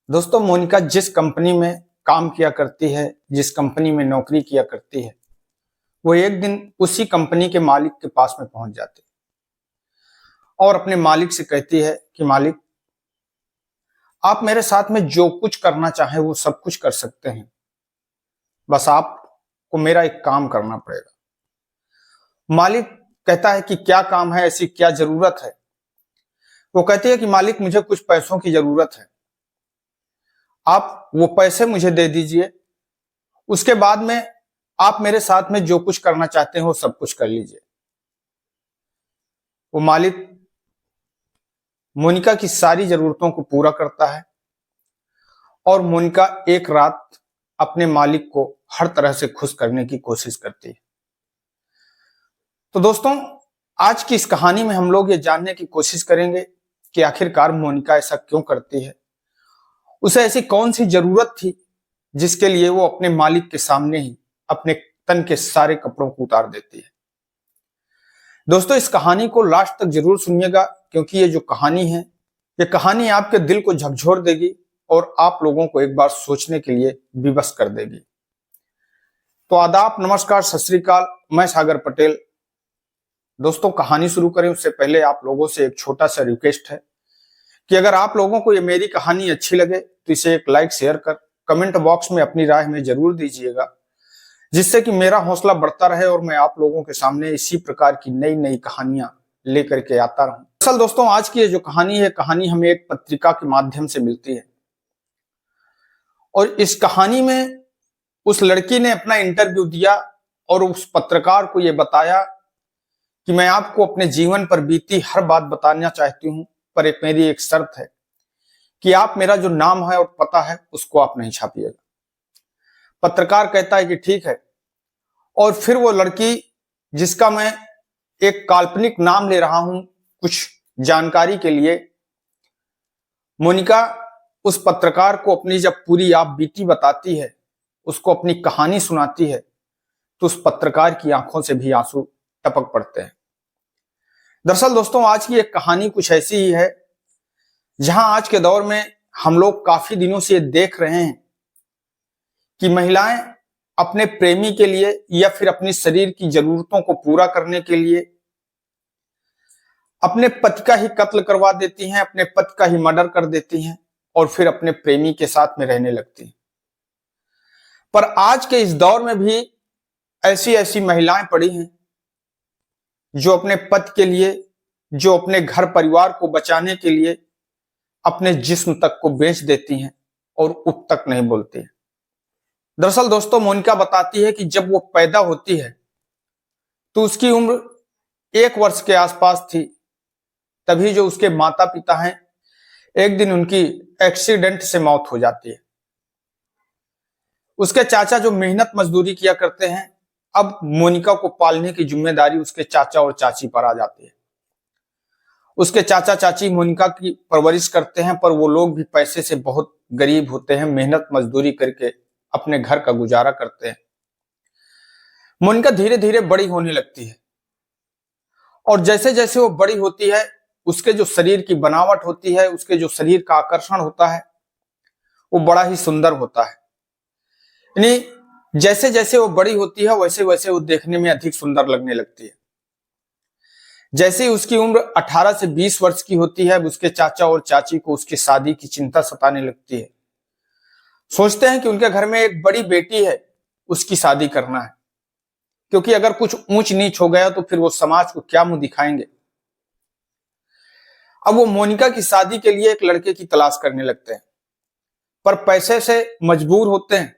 दोस्तों, मोनिका जिस कंपनी में काम किया करती है, जिस कंपनी में नौकरी किया करती है, वो एक दिन उसी कंपनी के मालिक के पास में पहुंच जाती है और अपने मालिक से कहती है कि मालिक, आप मेरे साथ में जो कुछ करना चाहें वो सब कुछ कर सकते हैं, बस आपको मेरा एक काम करना पड़ेगा। मालिक कहता है कि क्या काम है, ऐसी क्या जरूरत है। वो कहती है कि मालिक, मुझे कुछ पैसों की जरूरत है, आप वो पैसे मुझे दे दीजिए, उसके बाद में आप मेरे साथ में जो कुछ करना चाहते हैं वो सब कुछ कर लीजिए। वो मालिक मोनिका की सारी जरूरतों को पूरा करता है और मोनिका एक रात अपने मालिक को हर तरह से खुश करने की कोशिश करती है। तो दोस्तों, आज की इस कहानी में हम लोग ये जानने की कोशिश करेंगे कि आखिरकार मोनिका ऐसा क्यों करती है। उसे ऐसी कौन सी जरूरत थी जिसके लिए वो अपने मालिक के सामने ही अपने तन के सारे कपड़ों को उतार देती है। दोस्तों, इस कहानी को लास्ट तक जरूर सुनिएगा, क्योंकि ये जो कहानी है, ये कहानी आपके दिल को झकझोर देगी और आप लोगों को एक बार सोचने के लिए विवश कर देगी। तो आदाब, नमस्कार, सत श्री अकाल, मैं सागर पटेल। दोस्तों, कहानी शुरू करें उससे पहले आप लोगों से एक छोटा सा रिक्वेस्ट है कि अगर आप लोगों को ये मेरी कहानी अच्छी लगे तो इसे एक लाइक शेयर कर कमेंट बॉक्स में अपनी राय हमें जरूर दीजिएगा, जिससे कि मेरा हौसला बढ़ता रहे और मैं आप लोगों के सामने इसी प्रकार की नई नई कहानियां लेकर के आता रहूं। असल दोस्तों, आज की ये जो कहानी है, कहानी हमें एक पत्रिका के माध्यम से मिलती है और इस कहानी में उस लड़की ने अपना इंटरव्यू दिया और उस पत्रकार को यह बताया कि मैं आपको अपने जीवन पर बीती हर बात बताना चाहती हूं, पर मेरी एक शर्त है कि आप मेरा जो नाम है और पता है उसको आप नहीं छापिएगा। पत्रकार कहता है कि ठीक है, और फिर वो लड़की, जिसका मैं एक काल्पनिक नाम ले रहा हूं कुछ जानकारी के लिए, मोनिका उस पत्रकार को अपनी जब पूरी आप बीती बताती है, उसको अपनी कहानी सुनाती है, तो उस पत्रकार की आंखों से भी आंसू टपक पड़ते हैं। दरअसल दोस्तों, आज की एक कहानी कुछ ऐसी ही है जहां आज के दौर में हम लोग काफी दिनों से देख रहे हैं कि महिलाएं अपने प्रेमी के लिए या फिर अपनी शरीर की जरूरतों को पूरा करने के लिए अपने पति का ही कत्ल करवा देती हैं, अपने पति का ही मर्डर कर देती हैं और फिर अपने प्रेमी के साथ में रहने लगती हैं। पर आज के इस दौर में भी ऐसी ऐसी महिलाएं पड़ी हैं जो अपने पति के लिए, जो अपने घर परिवार को बचाने के लिए अपने जिस्म तक को बेच देती हैं और उठ तक नहीं बोलती हैं। दरअसल दोस्तों, मोनिका बताती है कि जब वो पैदा होती है तो उसकी उम्र 1 वर्ष के आसपास थी। तभी जो उसके माता पिता हैं, एक दिन उनकी एक्सीडेंट से मौत हो जाती है। उसके चाचा जो मेहनत मजदूरी किया करते हैं, अब मोनिका को पालने की जिम्मेदारी उसके चाचा और चाची पर आ जाती है। उसके चाचा चाची मोनिका की परवरिश करते हैं, पर वो लोग भी पैसे से बहुत गरीब होते हैं, मेहनत मजदूरी करके अपने घर का गुजारा करते हैं। मोनिका धीरे धीरे बड़ी होने लगती है और जैसे जैसे वो बड़ी होती है, उसके जो शरीर की बनावट होती है, उसके जो शरीर का आकर्षण होता है, वो बड़ा ही सुंदर होता है। यानी जैसे जैसे वो बड़ी होती है वैसे वैसे वो देखने में अधिक सुंदर लगने लगती है। जैसे ही उसकी उम्र 18 से 20 वर्ष की होती है, उसके चाचा और चाची को उसकी शादी की चिंता सताने लगती है। सोचते हैं कि उनके घर में एक बड़ी बेटी है, उसकी शादी करना है, क्योंकि अगर कुछ ऊंच नीच हो गया तो फिर वो समाज को क्या मुंह दिखाएंगे। अब वो मोनिका की शादी के लिए एक लड़के की तलाश करने लगते हैं, पर पैसे से मजबूर होते हैं।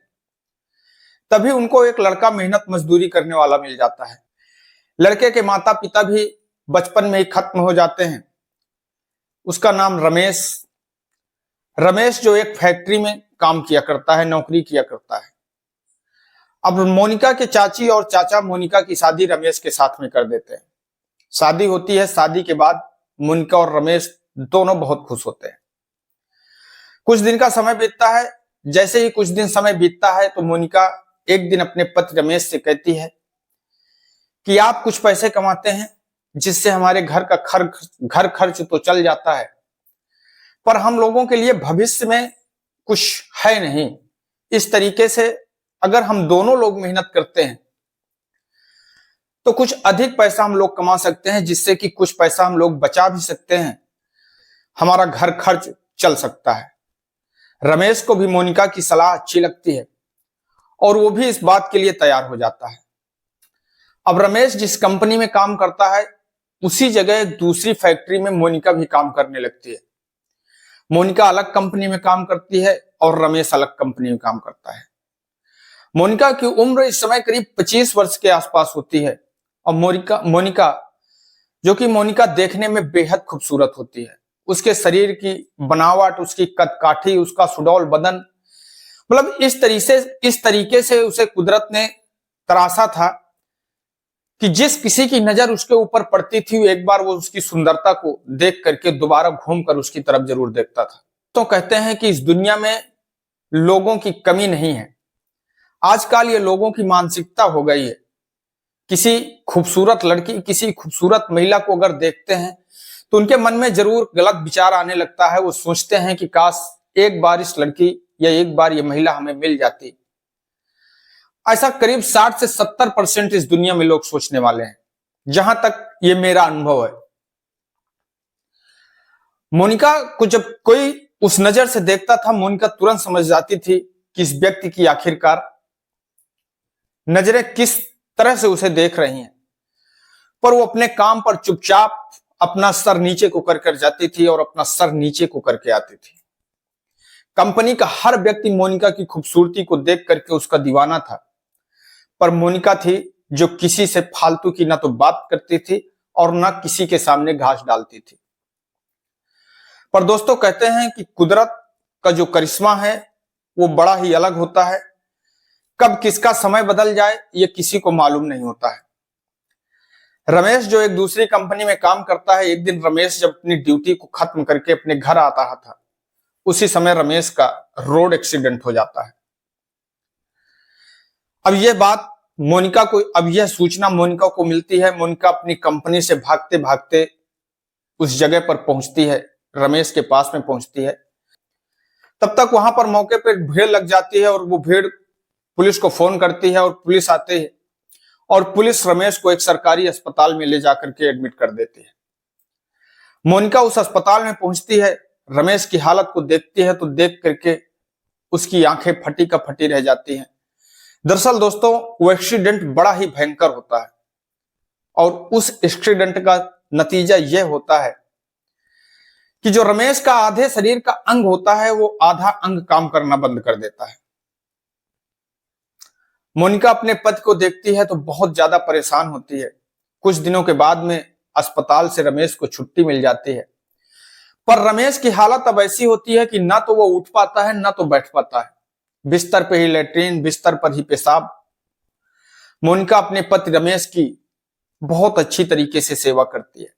तभी उनको एक लड़का मेहनत मजदूरी करने वाला मिल जाता है। लड़के के माता पिता भी बचपन में ही खत्म हो जाते हैं। उसका नाम रमेश जो एक फैक्ट्री में काम किया करता है, नौकरी किया करता है। अब मोनिका के चाची और चाचा मोनिका की शादी रमेश के साथ में कर देते हैं। शादी होती है। शादी के बाद मोनिका और रमेश दोनों बहुत खुश होते हैं। कुछ दिन का समय बीतता है। जैसे ही कुछ दिन समय बीतता है तो मोनिका एक दिन अपने पति रमेश से कहती है कि आप कुछ पैसे कमाते हैं, जिससे हमारे घर खर्च तो चल जाता है, पर हम लोगों के लिए भविष्य में कुछ है नहीं। इस तरीके से अगर हम दोनों लोग मेहनत करते हैं तो कुछ अधिक पैसा हम लोग कमा सकते हैं, जिससे कि कुछ पैसा हम लोग बचा भी सकते हैं, हमारा घर खर्च चल सकता है। रमेश को भी मोनिका की सलाह अच्छी लगती है और वो भी इस बात के लिए तैयार हो जाता है। अब रमेश जिस कंपनी में काम करता है उसी जगह दूसरी फैक्ट्री में मोनिका भी काम करने लगती है। मोनिका अलग कंपनी में काम करती है और रमेश अलग कंपनी में काम करता है। मोनिका की उम्र इस समय करीब 25 वर्ष के आसपास होती है और मोनिका जो कि मोनिका देखने में बेहद खूबसूरत होती है। उसके शरीर की बनावट, उसकी कदकाठी, उसका सुडौल बदन, मतलब इस तरीके से उसे कुदरत ने तराशा था कि जिस किसी की नजर उसके ऊपर पड़ती थी एक बार वो उसकी सुंदरता को देख करके दोबारा घूमकर उसकी तरफ जरूर देखता था। तो कहते हैं कि इस दुनिया में लोगों की कमी नहीं है। आजकल ये लोगों की मानसिकता हो गई है, किसी खूबसूरत लड़की, किसी खूबसूरत महिला को अगर देखते हैं तो उनके मन में जरूर गलत विचार आने लगता है। वो सोचते हैं कि काश एक बार इस लड़की या एक बार ये महिला हमें मिल जाती। ऐसा करीब 60 से 70% इस दुनिया में लोग सोचने वाले हैं, जहां तक ये मेरा अनुभव है। मोनिका को जब कोई उस नजर से देखता था, मोनिका तुरंत समझ जाती थी कि इस व्यक्ति की आखिरकार नजरें किस तरह से उसे देख रही हैं, पर वो अपने काम पर चुपचाप अपना सर नीचे को कर जाती थी और अपना सर नीचे को करके आती थी। कंपनी का हर व्यक्ति मोनिका की खूबसूरती को देख करके उसका दीवाना था, पर मोनिका थी जो किसी से फालतू की ना तो बात करती थी और ना किसी के सामने घास डालती थी। पर दोस्तों कहते हैं कि कुदरत का जो करिश्मा है वो बड़ा ही अलग होता है। कब किसका समय बदल जाए ये किसी को मालूम नहीं होता है। रमेश जो एक दूसरी कंपनी में काम करता है, एक दिन रमेश जब अपनी ड्यूटी को खत्म करके अपने घर आता था, उसी समय रमेश का रोड एक्सीडेंट हो जाता है। अब यह सूचना मोनिका को मिलती है। मोनिका अपनी कंपनी से भागते भागते उस जगह पर पहुंचती है, रमेश के पास में पहुंचती है। तब तक वहां पर मौके पर भीड़ लग जाती है और वो भीड़ पुलिस को फोन करती है और पुलिस आती है और पुलिस रमेश को एक सरकारी अस्पताल में ले जाकर के एडमिट कर देती है। मोनिका उस अस्पताल में पहुंचती है, रमेश की हालत को देखती है तो देख करके उसकी आंखें फटी का फटी रह जाती हैं। दरअसल दोस्तों वो एक्सीडेंट बड़ा ही भयंकर होता है और उस एक्सीडेंट का नतीजा यह होता है कि जो रमेश का आधे शरीर का अंग होता है वो आधा अंग काम करना बंद कर देता है। मोनिका अपने पति को देखती है तो बहुत ज्यादा परेशान होती है। कुछ दिनों के बाद में अस्पताल से रमेश को छुट्टी मिल जाती है, पर रमेश की हालत अब ऐसी होती है कि ना तो वो उठ पाता है ना तो बैठ पाता है। बिस्तर पे ही लेट्रिन, बिस्तर पर ही पेशाब। मोनिका अपने पति रमेश की बहुत अच्छी तरीके से सेवा करती है,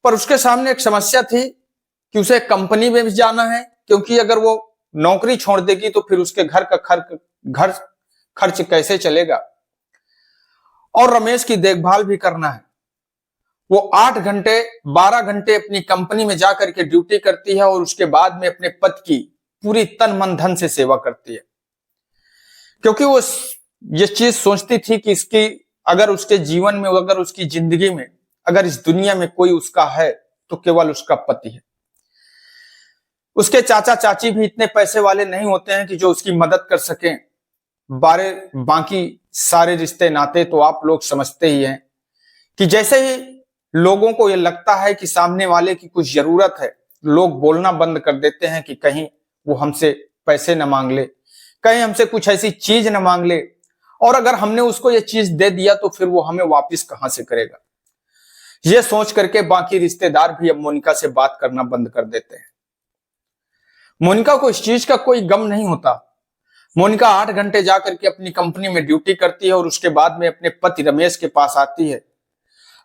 पर उसके सामने एक समस्या थी कि उसे कंपनी में भी जाना है, क्योंकि अगर वो नौकरी छोड़ देगी तो फिर उसके घर खर्च कैसे चलेगा, और रमेश की देखभाल भी करना है। वो 8 घंटे 12 घंटे अपनी कंपनी में जाकर के ड्यूटी करती है और उसके बाद में अपने पति की पूरी तन मन धन से सेवा करती है, क्योंकि वो ये चीज सोचती थी कि अगर उसके जीवन में, अगर उसकी जिंदगी में, अगर इस दुनिया में कोई उसका है तो केवल उसका पति है। उसके चाचा चाची भी इतने पैसे वाले नहीं होते हैं कि जो उसकी मदद कर सकें। बाकी सारे रिश्ते नाते तो आप लोग समझते ही हैं कि जैसे ही लोगों को ये लगता है कि सामने वाले की कुछ जरूरत है, लोग बोलना बंद कर देते हैं कि कहीं वो हमसे पैसे न मांग ले, कहीं हमसे कुछ ऐसी चीज न मांग ले, और अगर हमने उसको ये चीज दे दिया तो फिर वो हमें वापस कहां से करेगा। ये सोच करके बाकी रिश्तेदार भी अब मोनिका से बात करना बंद कर देते हैं। मोनिका को इस चीज का कोई गम नहीं होता। मोनिका 8 घंटे जाकर के अपनी कंपनी में ड्यूटी करती है और उसके बाद में अपने पति रमेश के पास आती है।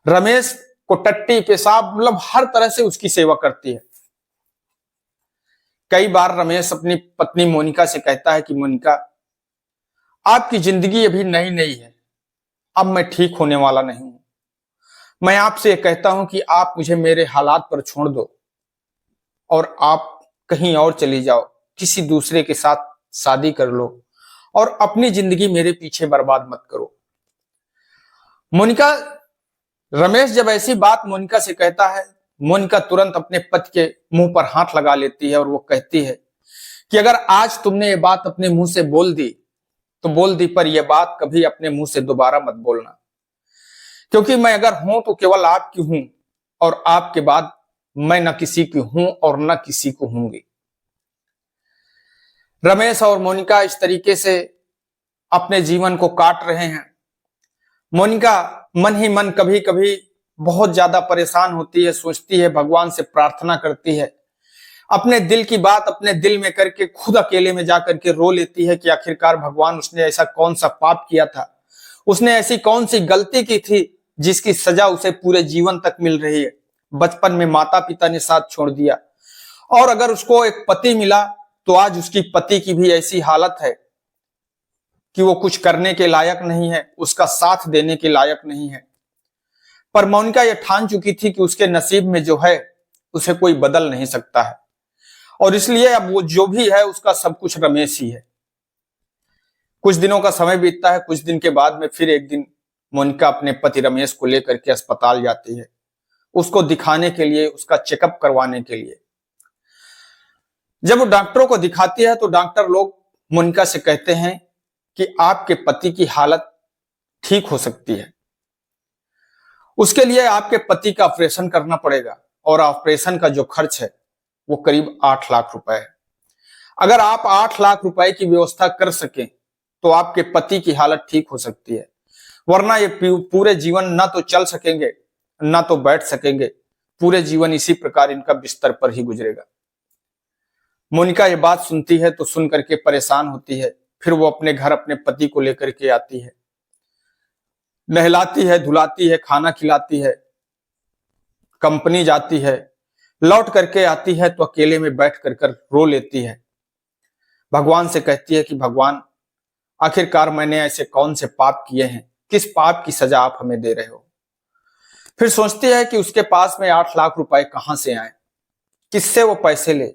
रमेश को टट्टी, पेशाब, मतलब हर तरह से उसकी सेवा करती है। कई बार रमेश अपनी पत्नी मोनिका से कहता है कि मोनिका, आपकी जिंदगी अभी नई नई है, अब मैं ठीक होने वाला नहीं हूं। मैं आपसे कहता हूं कि आप मुझे मेरे हालात पर छोड़ दो और आप कहीं और चली जाओ, किसी दूसरे के साथ शादी कर लो और अपनी जिंदगी मेरे पीछे बर्बाद मत करो। मोनिका, रमेश जब ऐसी बात मोनिका से कहता है, मोनिका तुरंत अपने पति के मुंह पर हाथ लगा लेती है और वो कहती है कि अगर आज तुमने ये बात अपने मुंह से बोल दी तो बोल दी, पर यह बात कभी अपने मुंह से दोबारा मत बोलना, क्योंकि मैं अगर हूं तो केवल आपकी हूं और आपके बाद मैं न किसी की हूं और न किसी को हूंगी। रमेश और मोनिका इस तरीके से अपने जीवन को काट रहे हैं। मोनिका मन ही मन कभी कभी बहुत ज्यादा परेशान होती है, सोचती है, भगवान से प्रार्थना करती है, अपने दिल की बात अपने दिल में करके खुद अकेले में जाकर के रो लेती है कि आखिरकार भगवान उसने ऐसा कौन सा पाप किया था, उसने ऐसी कौन सी गलती की थी जिसकी सजा उसे पूरे जीवन तक मिल रही है। बचपन में माता पिता ने साथ छोड़ दिया और अगर उसको एक पति मिला तो आज उसकी पति की भी ऐसी हालत है कि वो कुछ करने के लायक नहीं है, उसका साथ देने के लायक नहीं है। पर मोनिका ये ठान चुकी थी कि उसके नसीब में जो है उसे कोई बदल नहीं सकता है और इसलिए अब वो जो भी है उसका सब कुछ रमेश ही है। कुछ दिनों का समय बीतता है। कुछ दिन के बाद में फिर एक दिन मोनिका अपने पति रमेश को लेकर के अस्पताल जाती है, उसको दिखाने के लिए, उसका चेकअप करवाने के लिए। जब वो डॉक्टरों को दिखाती है तो डॉक्टर लोग मोनिका से कहते हैं कि आपके पति की हालत ठीक हो सकती है, उसके लिए आपके पति का ऑपरेशन करना पड़ेगा और ऑपरेशन का जो खर्च है वो करीब 8 लाख रुपए है। अगर आप 8 लाख रुपए की व्यवस्था कर सकें तो आपके पति की हालत ठीक हो सकती है, वरना ये पूरे जीवन ना तो चल सकेंगे ना तो बैठ सकेंगे, पूरे जीवन इसी प्रकार इनका बिस्तर पर ही गुजरेगा। मोनिका ये बात सुनती है तो सुन करके परेशान होती है। फिर वो अपने घर अपने पति को लेकर के आती है, नहलाती है, धुलाती है, खाना खिलाती है, कंपनी जाती है, लौट करके आती है तो अकेले में बैठ कर रो लेती है। भगवान से कहती है कि भगवान, आखिरकार मैंने ऐसे कौन से पाप किए हैं, किस पाप की सजा आप हमें दे रहे हो। फिर सोचती है कि उसके पास में 8 लाख रुपए कहां से आए, किससे वो पैसे ले,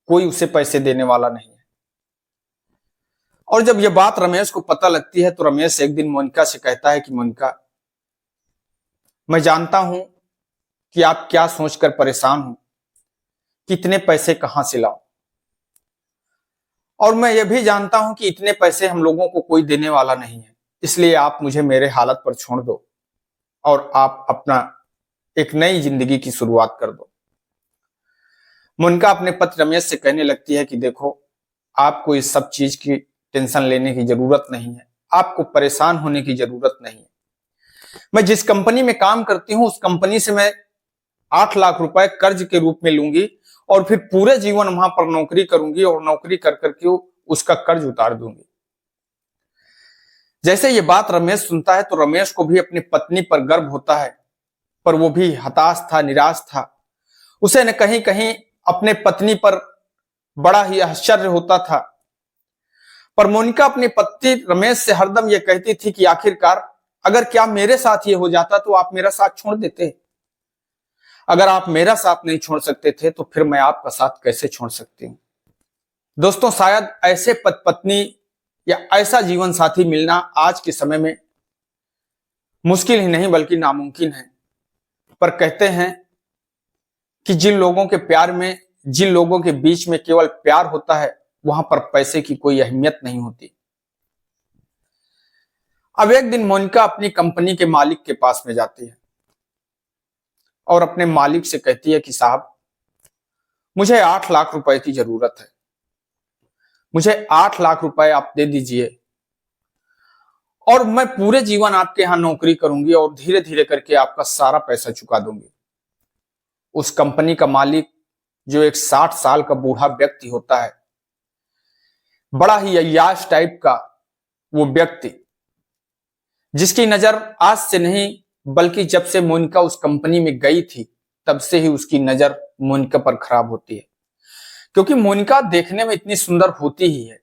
कोई उसे पैसे देने वाला नहीं है। और जब ये बात रमेश को पता लगती है तो रमेश एक दिन मोनिका से कहता है कि मोनिका, मैं जानता हूं कि आप क्या सोचकर परेशान हो, कितने पैसे कहां से लाऊं, और मैं ये भी जानता हूं कि इतने पैसे हम लोगों को कोई देने वाला नहीं है, इसलिए आप मुझे मेरे हालत पर छोड़ दो और आप अपना एक नई जिंदगी की शुरुआत कर दो। मोनिका अपने पति रमेश से कहने लगती है कि देखो, आपको इस सब चीज की टेंशन लेने की जरूरत नहीं है, आपको परेशान होने की जरूरत नहीं है। मैं जिस कंपनी में काम करती हूं उस कंपनी से मैं 8 लाख रुपए कर्ज के रूप में लूंगी और फिर पूरे जीवन वहां पर नौकरी करूंगी और नौकरी कर करके उसका कर्ज उतार दूंगी। जैसे ये बात रमेश सुनता है तो रमेश को भी अपनी पत्नी पर गर्व होता है, पर वो भी हताश था, निराश था। उसे न कहीं कहीं अपने पत्नी पर बड़ा ही आश्चर्य होता था। पर मोनिका अपने पति रमेश से हरदम ये कहती थी कि आखिरकार अगर क्या मेरे साथ ये हो जाता तो आप मेरा साथ छोड़ देते, अगर आप मेरा साथ नहीं छोड़ सकते थे तो फिर मैं आपका साथ कैसे छोड़ सकती हूं। दोस्तों, शायद ऐसे पति पत्नी या ऐसा जीवन साथी मिलना आज के समय में मुश्किल ही नहीं बल्कि नामुमकिन है। पर कहते हैं कि जिन लोगों के प्यार में, जिन लोगों के बीच में केवल प्यार होता है, वहां पर पैसे की कोई अहमियत नहीं होती। अब एक दिन मोनिका अपनी कंपनी के मालिक के पास में जाती है और अपने मालिक से कहती है कि साहब, मुझे 8 लाख रुपए की जरूरत है, मुझे 8 लाख रुपए आप दे दीजिए और मैं पूरे जीवन आपके यहां नौकरी करूंगी और धीरे धीरे करके आपका सारा पैसा चुका दूंगी। उस कंपनी का मालिक, जो एक 60 साल का बूढ़ा व्यक्ति होता है, बड़ा ही अय्याश टाइप का वो व्यक्ति, जिसकी नजर आज से नहीं बल्कि जब से मोनिका उस कंपनी में गई थी तब से ही उसकी नजर मोनिका पर खराब होती है, क्योंकि मोनिका देखने में इतनी सुंदर होती ही है।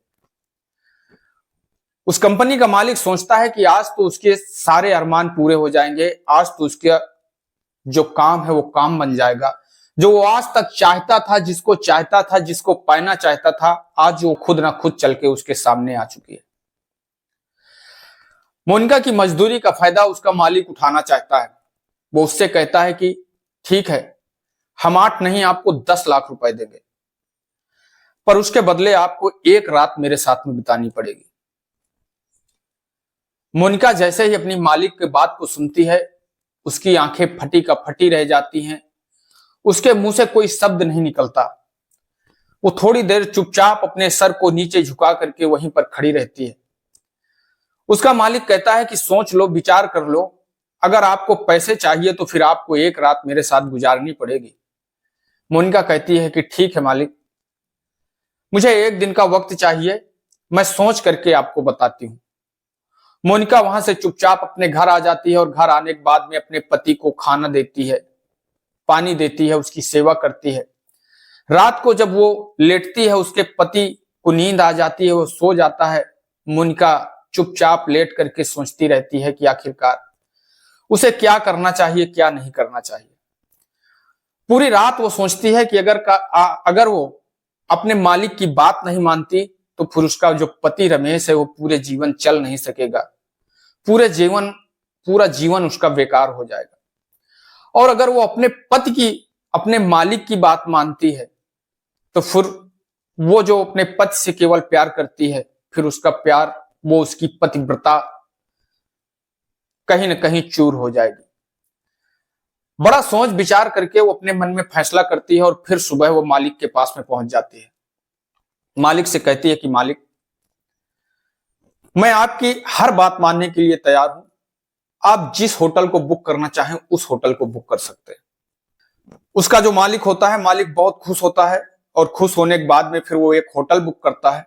उस कंपनी का मालिक सोचता है कि आज तो उसके सारे अरमान पूरे हो जाएंगे, आज तो उसका जो काम है वो काम बन जाएगा, जो वो आज तक चाहता था, जिसको चाहता था, जिसको पाना चाहता था, आज वो खुद ना खुद चल के उसके सामने आ चुकी है। मोनिका की मजदूरी का फायदा उसका मालिक उठाना चाहता है। वो उससे कहता है कि ठीक है, हम 8 नहीं आपको 10 लाख रुपए देंगे, पर उसके बदले आपको एक रात मेरे साथ में बितानी पड़ेगी। मोनिका जैसे ही अपनी मालिक की बात को सुनती है, उसकी आंखें फटी का फटी रह जाती हैं। उसके मुंह से कोई शब्द नहीं निकलता। वो थोड़ी देर चुपचाप अपने सर को नीचे झुका करके वहीं पर खड़ी रहती है। उसका मालिक कहता है कि सोच लो, विचार कर लो, अगर आपको पैसे चाहिए तो फिर आपको एक रात मेरे साथ गुजारनी पड़ेगी। मोनिका कहती है कि ठीक है मालिक, मुझे एक दिन का वक्त चाहिए, मैं सोच करके आपको बताती हूं। मोनिका वहां से चुपचाप अपने घर आ जाती है और घर आने के बाद में अपने पति को खाना देती है, पानी देती है, उसकी सेवा करती है। रात को जब वो लेटती है, उसके पति को नींद आ जाती है, वो सो जाता है। मोनिका चुपचाप लेट करके सोचती रहती है कि आखिरकार उसे क्या करना चाहिए, क्या नहीं करना चाहिए। पूरी रात वो सोचती है कि अगर वो अपने मालिक की बात नहीं मानती तो फिर उसका जो पति रमेश है वो पूरे जीवन चल नहीं सकेगा, पूरा जीवन उसका बेकार हो जाएगा। और अगर वो अपने मालिक की बात मानती है तो फिर वो जो अपने पति से केवल प्यार करती है, फिर उसका प्यार, वो उसकी पतिव्रता कहीं ना कहीं चूर हो जाएगी। बड़ा सोच विचार करके वो अपने मन में फैसला करती है और फिर सुबह वो मालिक के पास में पहुंच जाती है। मालिक से कहती है कि मालिक, मैं आपकी हर बात मानने के लिए तैयार हूं, आप जिस होटल को बुक करना चाहें उस होटल को बुक कर सकते हैं। उसका जो मालिक होता है, मालिक बहुत खुश होता है और खुश होने के बाद में फिर वो एक होटल बुक करता है।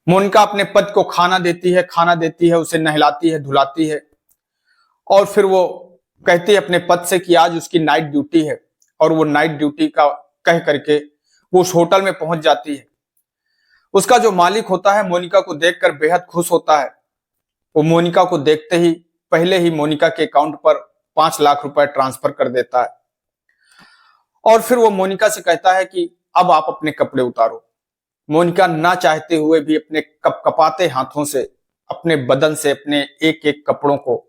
मोनिका अपने पति को खाना देती है, उसे नहलाती है, धुलाती है और फिर वो कहती है अपने पति से कि आज उसकी नाइट ड्यूटी है और वो नाइट ड्यूटी का कह करके वो उस होटल में पहुंच जाती है। उसका जो मालिक होता है मोनिका को देखकर बेहद खुश होता है। वो मोनिका को देखते ही पहले ही मोनिका के अकाउंट पर 5 लाख रुपए ट्रांसफर कर देता है और फिर वो मोनिका से कहता है कि अब आप अपने कपड़े उतारो। मोनिका ना चाहते हुए भी अपने कपकपाते हाथों से अपने बदन से अपने एक एक कपड़ों को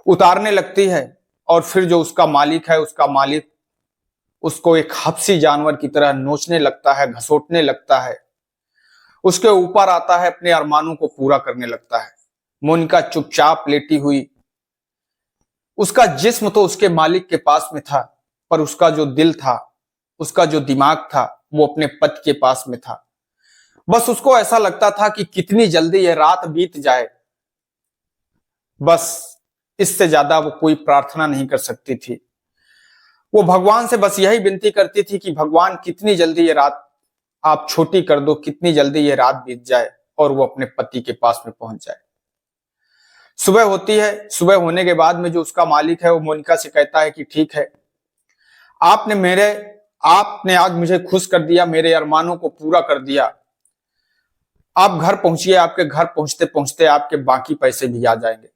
उतारने लगती है और फिर जो उसका मालिक है, उसका मालिक उसको एक हबसी जानवर की तरह नोचने लगता है, घसोटने लगता है, उसके ऊपर आता है, अपने अरमानों को पूरा करने लगता है। मोनिका चुपचाप लेटी हुई, उसका जिस्म तो उसके मालिक के पास में था, पर उसका जो दिल था, उसका जो दिमाग था, वो अपने पति के पास में था। बस उसको ऐसा लगता था कि कितनी जल्दी यह रात बीत जाए, बस इससे ज्यादा वो कोई प्रार्थना नहीं कर सकती थी। वो भगवान से बस यही विनती करती थी कि भगवान कितनी जल्दी ये रात आप छोटी कर दो, कितनी जल्दी ये रात बीत जाए और वो अपने पति के पास में पहुंच जाए। सुबह होती है। सुबह होने के बाद में जो उसका मालिक है वो मोनिका से कहता है कि ठीक है, आपने आज मुझे खुश कर दिया, मेरे अरमानों को पूरा कर दिया। आप घर पहुंचिए, आपके घर पहुंचते पहुंचते आपके बाकी पैसे भी आ जाएंगे।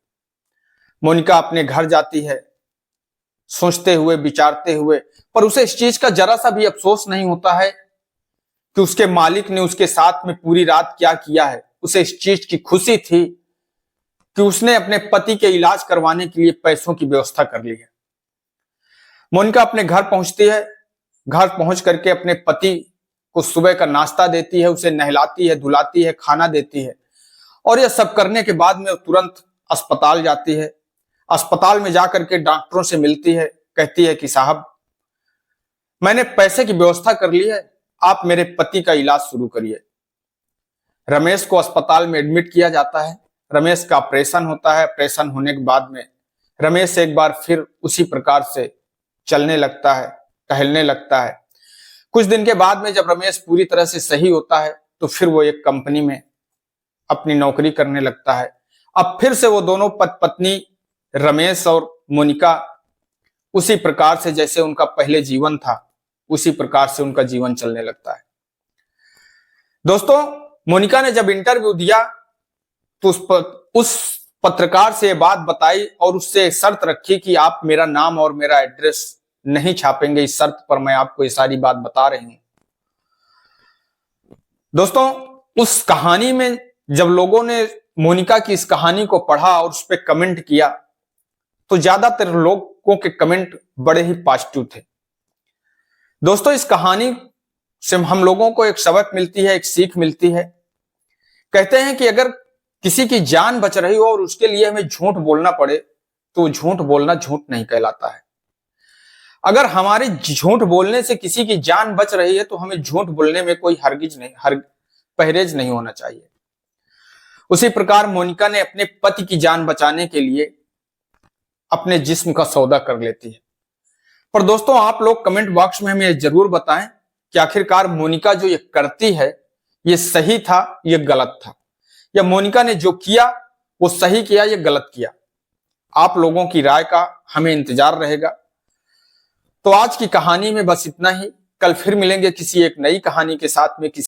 मोनिका अपने घर जाती है, सोचते हुए विचारते हुए, पर उसे इस चीज का जरा सा भी अफसोस नहीं होता है कि उसके मालिक ने उसके साथ में पूरी रात क्या किया है। उसे इस चीज की खुशी थी कि उसने अपने पति के इलाज करवाने के लिए पैसों की व्यवस्था कर ली है। मोनिका अपने घर पहुंचती है। घर पहुंच करके अपने पति को सुबह का नाश्ता देती है, उसे नहलाती है, धुलाती है, खाना देती है और यह सब करने के बाद में तुरंत अस्पताल जाती है। अस्पताल में जाकर के डॉक्टरों से मिलती है, कहती है कि साहब, मैंने पैसे की व्यवस्था कर ली है, आप मेरे पति का इलाज शुरू करिए। रमेश को अस्पताल में एडमिट किया जाता है। रमेश का ऑपरेशन होता है। ऑपरेशन होने के बाद में रमेश एक बार फिर उसी प्रकार से चलने लगता है, टहलने लगता है। कुछ दिन के बाद में जब रमेश पूरी तरह से सही होता है तो फिर वो एक कंपनी में अपनी नौकरी करने लगता है। अब फिर से वो दोनों पत्नी रमेश और मोनिका उसी प्रकार से जैसे उनका पहले जीवन था, उसी प्रकार से उनका जीवन चलने लगता है। दोस्तों, मोनिका ने जब इंटरव्यू दिया तो उस पत्रकार से ये बात बताई और उससे शर्त रखी कि आप मेरा नाम और मेरा एड्रेस नहीं छापेंगे, इस शर्त पर मैं आपको ये सारी बात बता रही हूं। दोस्तों, उस कहानी में जब लोगों ने मोनिका की इस कहानी को पढ़ा और उस पर कमेंट किया तो ज्यादातर लोगों के कमेंट बड़े ही पॉजिटिव थे। दोस्तों, इस कहानी से हम लोगों को एक सबक मिलती है, एक सीख मिलती है। कहते हैं कि अगर किसी की जान बच रही हो और उसके लिए हमें झूठ बोलना पड़े तो झूठ बोलना झूठ नहीं कहलाता है। अगर हमारे झूठ बोलने से किसी की जान बच रही है तो हमें झूठ बोलने में कोई परहेज नहीं होना चाहिए। उसी प्रकार मोनिका ने अपने पति की जान बचाने के लिए अपने जिस्म का सौदा कर लेती है। पर दोस्तों, आप लोग कमेंट बॉक्स में हमें जरूर बताएं कि आखिरकार मोनिका जो ये करती है ये सही था, ये गलत था, या मोनिका ने जो किया वो सही किया, ये गलत किया। आप लोगों की राय का हमें इंतजार रहेगा। तो आज की कहानी में बस इतना ही। कल फिर मिलेंगे किसी एक नई कहानी के साथ में।